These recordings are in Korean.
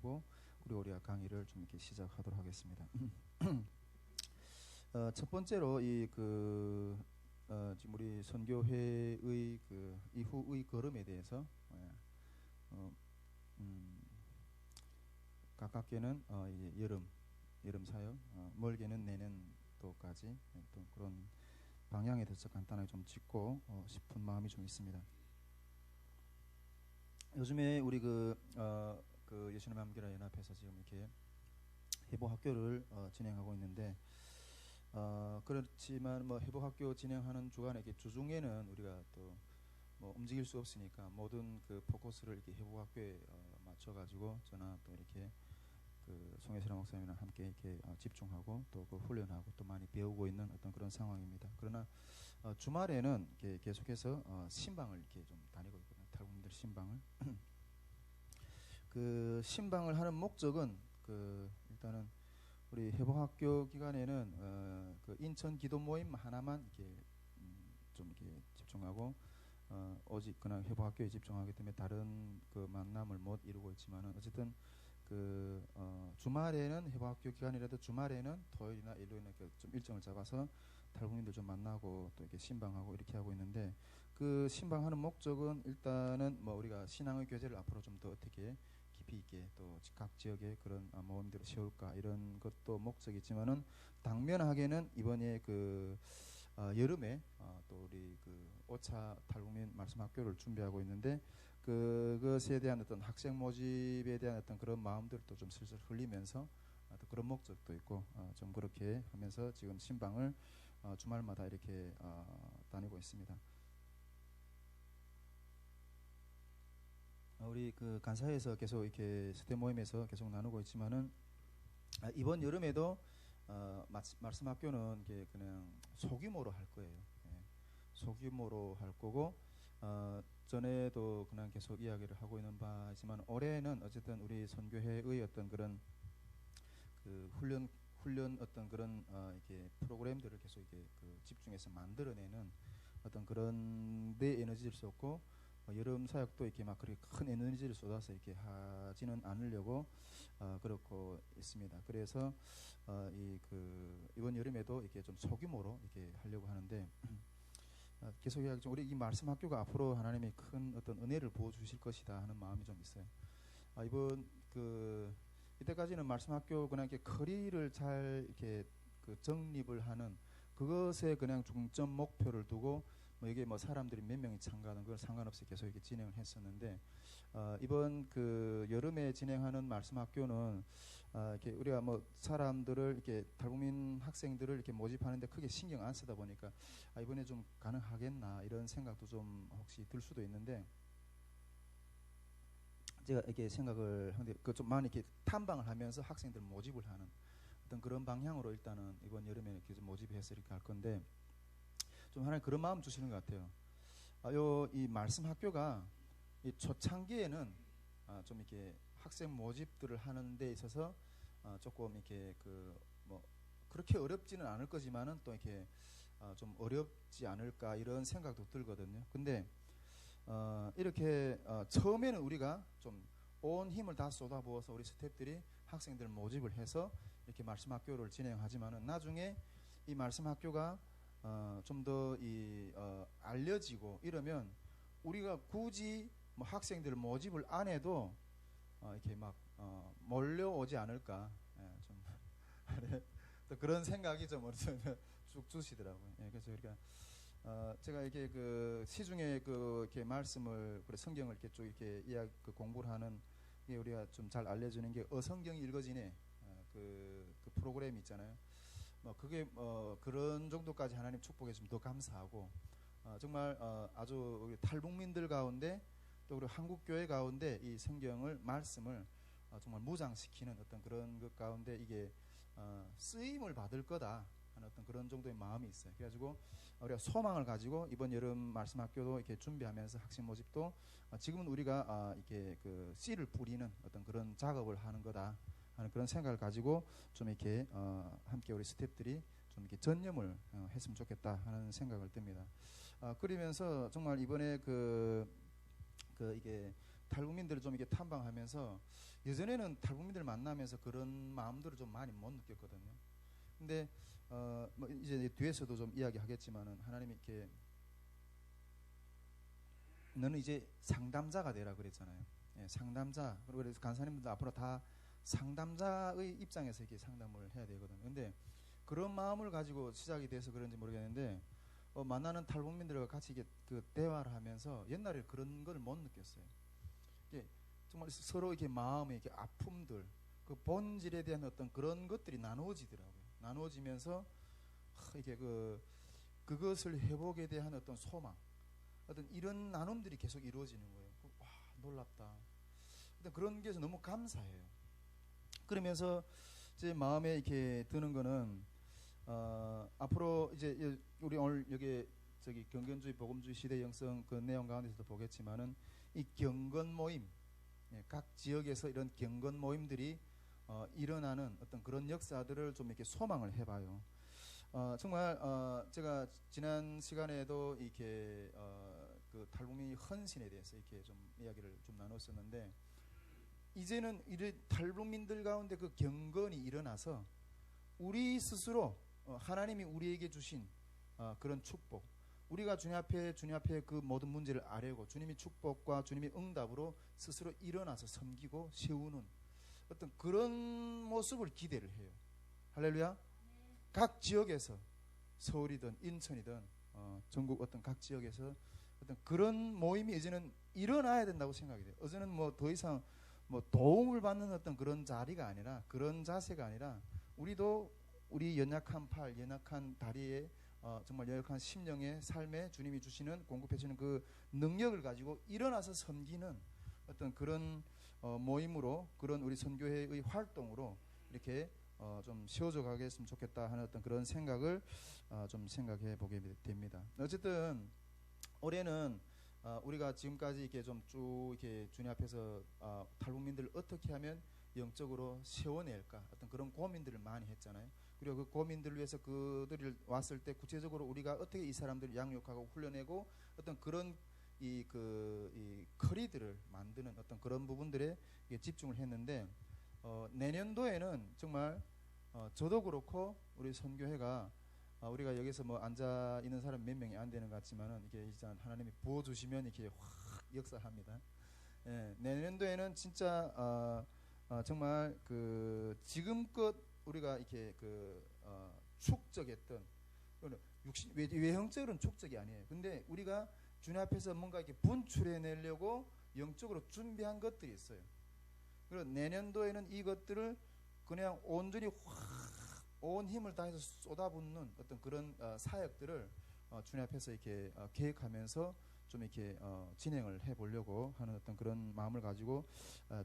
가지고 우리가 강의를 좀 이렇게 시작하도록 하겠습니다. 첫 번째로 지금 우리 선교회의 그 이후의 걸음에 대해서 가깝게는 이제 여름 사역, 멀게는 내년도까지 또 그런 방향에 대해서 간단하게 좀 짚고 싶은 마음이 좀 있습니다. 요즘에 우리 그 예수님의 함께라 연합회에서 지금 이렇게 회복학교를 진행하고 있는데, 그렇지만 뭐 회복학교 진행하는 주간에 이렇게 주중에는 우리가 또 뭐 움직일 수 없으니까 모든 그 포커스를 이렇게 회복학교에 맞춰가지고 저나 또 이렇게 그 송혜슬 목사님이랑 함께 이렇게 집중하고 또 그 훈련하고 또 많이 배우고 있는 어떤 그런 상황입니다. 그러나 주말에는 이렇게 계속해서 신방을 이렇게 좀 다니고 있거든요. 탈북민들 신방을. 그 신방을 하는 목적은 일단은 우리 회복학교 기간에는 그 인천 기도 모임 하나만 이렇게 좀 이렇게 집중하고 오직 그냥 회복학교에 집중하기 때문에 다른 그 만남을 못 이루고 있지만은 어쨌든 주말에는 회복학교 기간이라도 주말에는 토요일이나 일요일이나 좀 일정을 잡아서 탈북민들 좀 만나고 또 이렇게 신방하고 이렇게 하고 있는데, 그 신방하는 목적은 일단은 뭐 우리가 신앙의 교제를 앞으로 좀 더 어떻게 깊이 있게 또 각 지역에 그런 모임들을 세울까 이런 것도 목적이 있지만은, 당면하게는 이번에 여름에 또 우리 그 5차 탈북민 말씀학교를 준비하고 있는데, 그것에 대한 어떤 학생 모집에 대한 어떤 그런 마음들도 좀 슬슬 흘리면서 또 그런 목적도 있고 좀 그렇게 하면서 지금 신방을 주말마다 이렇게 다니고 있습니다. 우리 그 간사에서 계속 이렇게 스텝 모임에서 계속 나누고 있지만은, 이번 여름에도 말씀학교는 이게 그냥 소규모로 할 거예요. 예. 소규모로 할 거고, 전에도 그냥 계속 이야기를 하고 있는 바지만, 올해는 어쨌든 우리 선교회의 어떤 그런 그 훈련 어떤 그런 이렇게 프로그램들을 계속 이렇게 집중해서 만들어내는 어떤 그런 데 에너지를 쏟고, 여름 사역도 이렇게 막 그렇게 큰 에너지를 쏟아서 이렇게 하지는 않으려고 그렇고 있습니다. 그래서 이번 여름에도 이렇게 좀 소규모로 이렇게 하려고 하는데, 계속 이야기했죠. 우리 이 말씀 학교가 앞으로 하나님이 큰 어떤 은혜를 부어 주실 것이다 하는 마음이 좀 있어요. 이번 이때까지는 말씀 학교 그냥 이렇게 커리를 잘 이렇게 정립을 하는 그것에 그냥 중점 목표를 두고 뭐 이게 뭐 사람들이 몇 명이 참가하는 걸 상관없이 계속 이렇게 진행을 했었는데, 이번 여름에 진행하는 말씀 학교는 이렇게 우리가 뭐 사람들을 이렇게 탈북민 학생들을 이렇게 모집하는데 크게 신경 안 쓰다 보니까 이번에 좀 가능하겠나 이런 생각도 좀 혹시 들 수도 있는데, 제가 이렇게 생각을 하는데 좀 많이 이렇게 탐방을 하면서 학생들 모집을 하는 어떤 그런 방향으로 일단은 이번 여름에 이렇게 좀 모집해서 이렇게 할 건데, 좀 하나님 그런 마음 주시는 것 같아요. 이 말씀 학교가 이 초창기에는 좀 이렇게 학생 모집들을 하는 데 있어서 조금 이렇게 뭐 그렇게 어렵지는 않을 거지만은 또 이렇게 좀 어렵지 않을까 이런 생각도 들거든요. 근데 이렇게 처음에는 우리가 좀 온 힘을 다 쏟아부어서 우리 스태프들이 학생들 모집을 해서 이렇게 말씀 학교를 진행하지만은, 나중에 이 말씀 학교가 좀 더 알려지고 이러면 우리가 굳이 뭐 학생들 모집을 안 해도 이렇게 막 몰려오지 않을까, 좀 또 그런 생각이 좀 쭉 주시더라고요. 그래서 우리가 제가 이렇게 시중에 이렇게 말씀을 성경을 이렇게 쭉 이렇게 공부를 하는 게 우리가 좀 잘 알려주는 게 어성경이 읽어지네 그 프로그램 있잖아요. 뭐 그게 그런 정도까지 하나님 축복해 주면 더 감사하고, 정말 아주 우리 탈북민들 가운데 또 우리 한국 교회 가운데 이 성경을 말씀을 정말 무장시키는 어떤 그런 것 가운데 이게 쓰임을 받을 거다 하는 어떤 그런 정도의 마음이 있어요. 그래가지고 우리가 소망을 가지고 이번 여름 말씀 학교도 이렇게 준비하면서 학생 모집도 지금은 우리가 이렇게 씨를 뿌리는 어떤 그런 작업을 하는 거다 하는 그런 생각을 가지고 좀 이렇게 함께 우리 스태프들이 좀 이렇게 전념을 했으면 좋겠다 하는 생각을 듭니다. 그러면서 정말 이번에 이게 탈북민들을 좀 이렇게 탐방하면서 예전에는 탈북민들 만나면서 그런 마음들을 좀 많이 못 느꼈거든요. 근데 뭐 이제 뒤에서도 좀 이야기하겠지만은 하나님이 이렇게 너는 이제 상담자가 되라 그랬잖아요. 예, 상담자. 그래서 간사님들도 앞으로 다 상담자의 입장에서 이렇게 상담을 해야 되거든요. 근데 그런 마음을 가지고 시작이 돼서 그런지 모르겠는데 만나는 탈북민들과 같이 이게 그 대화를 하면서 옛날에 그런 걸 못 느꼈어요. 이게 정말 서로 이렇게 마음의 이렇게 아픔들, 그 본질에 대한 어떤 그런 것들이 나누어지더라고요. 나누어지면서 이게 그것을 회복에 대한 어떤 소망, 어떤 이런 나눔들이 계속 이루어지는 거예요. 와, 놀랍다. 그런 게 너무 감사해요. 그러면서 제 마음에 이렇게 드는 거는 앞으로 이제 우리 오늘 여기 저기 경건주의 복음주의 시대 영성 그 내용 가운데서도 보겠지만은 이 경건 모임, 예, 각 지역에서 이런 경건 모임들이 일어나는 어떤 그런 역사들을 좀 이렇게 소망을 해봐요. 정말 제가 지난 시간에도 이렇게 그 탈북민 헌신에 대해서 이렇게 좀 이야기를 좀 나눴었는데, 이제는 이 탈북민들 가운데 그 경건이 일어나서 우리 스스로 하나님이 우리에게 주신 그런 축복, 우리가 주님 앞에 그 모든 문제를 아뢰고 주님이 축복과 주님이 응답으로 스스로 일어나서 섬기고 세우는 어떤 그런 모습을 기대를 해요. 할렐루야. 각 지역에서 서울이든 인천이든 전국 어떤 각 지역에서 어떤 그런 모임이 이제는 일어나야 된다고 생각이 돼요. 어제는 뭐 더 이상 뭐 도움을 받는 어떤 그런 자리가 아니라, 그런 자세가 아니라, 우리도 우리 연약한 팔, 연약한 다리에 정말 연약한 심령의 삶에 주님이 주시는, 공급해 주시는 그 능력을 가지고 일어나서 섬기는 어떤 그런 모임으로, 그런 우리 선교회의 활동으로 이렇게 좀 세워져 가겠으면 좋겠다 하는 어떤 그런 생각을 좀 생각해 보게 됩니다. 어쨌든 올해는 우리가 지금까지 이렇게 좀 쭉 이렇게 주님 앞에서 탈북민들을 어떻게 하면 영적으로 세워낼까, 어떤 그런 고민들을 많이 했잖아요. 그리고 그 고민들을 위해서 그들이 왔을 때 구체적으로 우리가 어떻게 이 사람들을 양육하고 훈련하고 어떤 그런 이 커리들을 만드는 어떤 그런 부분들에 집중을 했는데, 내년도에는 정말 저도 그렇고 우리 선교회가 우리가 여기서 뭐 앉아 있는 사람 몇 명이 안 되는 것 같지만은 이게 일단 하나님이 부어 주시면 이렇게 확 역사합니다. 예, 내년도에는 진짜 정말 그 지금껏 우리가 이렇게 축적했던, 외형적으로는 축적이 아니에요. 근데 우리가 주님 앞에서 뭔가 이렇게 분출해 내려고 영적으로 준비한 것들이 있어요. 그리고 내년도에는 이것들을 그냥 온전히 온 힘을 다해서 쏟아붓는 어떤 그런 사역들을 주님 앞에서 이렇게 계획하면서 좀 이렇게 진행을 해보려고 하는 어떤 그런 마음을 가지고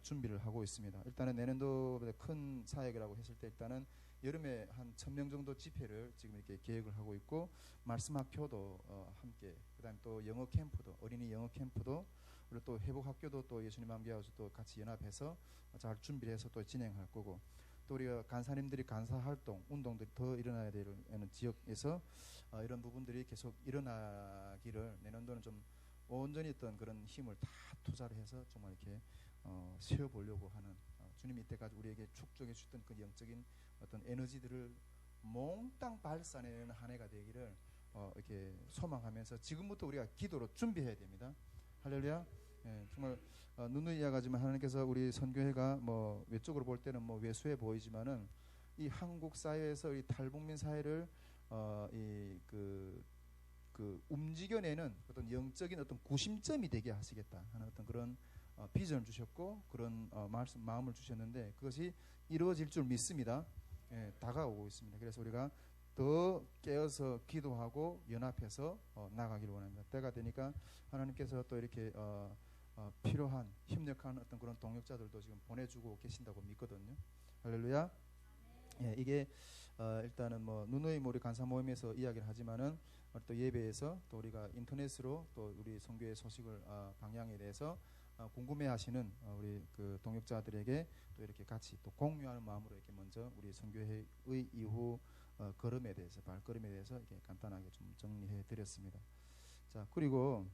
준비를 하고 있습니다. 일단은 내년도보다 큰 사역이라고 했을 때 일단은 여름에 한 1000명 정도 집회를 지금 이렇게 계획을 하고 있고, 말씀학교도 함께, 그다음에 또 영어 캠프도, 어린이 영어 캠프도, 그리고 또 회복학교도 또 예수님 함께하고 또 같이 연합해서 잘 준비를 해서 또 진행할 거고, 또 우리가 간사님들이 간사 활동, 운동들이 더 일어나야 되는 지역에서 이런 부분들이 계속 일어나기를 내년도는 좀 온전히 어떤 그런 힘을 다 투자를 해서 정말 이렇게 세워보려고 하는, 주님이 이때까지 우리에게 축적해 주셨던 그 영적인 어떤 에너지들을 몽땅 발산해내는 한 해가 되기를 이렇게 소망하면서 지금부터 우리가 기도로 준비해야 됩니다. 할렐루야. 예, 정말 누누이 이야기하지만 하나님께서 우리 선교회가 뭐 외적으로 볼 때는 뭐 외소해 보이지만은 이 한국 사회에서 이 탈북민 사회를 움직여내는 어떤 영적인 어떤 구심점이 되게 하시겠다 하는 어떤 그런 비전을 주셨고, 그런 마음을 주셨는데, 그것이 이루어질 줄 믿습니다. 예, 다가오고 있습니다. 그래서 우리가 더 깨어서 기도하고 연합해서 나가기를 원합니다. 때가 되니까 하나님께서 또 이렇게 필요한 협력하는 어떤 그런 동역자들도 지금 보내주고 계신다고 믿거든요. 할렐루야. 예, 이게 일단은 뭐 누누이 우리 간사 모임에서 이야기를 하지만은 또 예배에서 또 우리가 인터넷으로 또 우리 선교의 소식을 방향에 대해서 궁금해하시는 우리 그 동역자들에게 또 이렇게 같이 또 공유하는 마음으로 이렇게 먼저 우리 선교회의 이후 걸음에 대해서, 발걸음에 대해서 이렇게 간단하게 좀 정리해 드렸습니다. 자, 그리고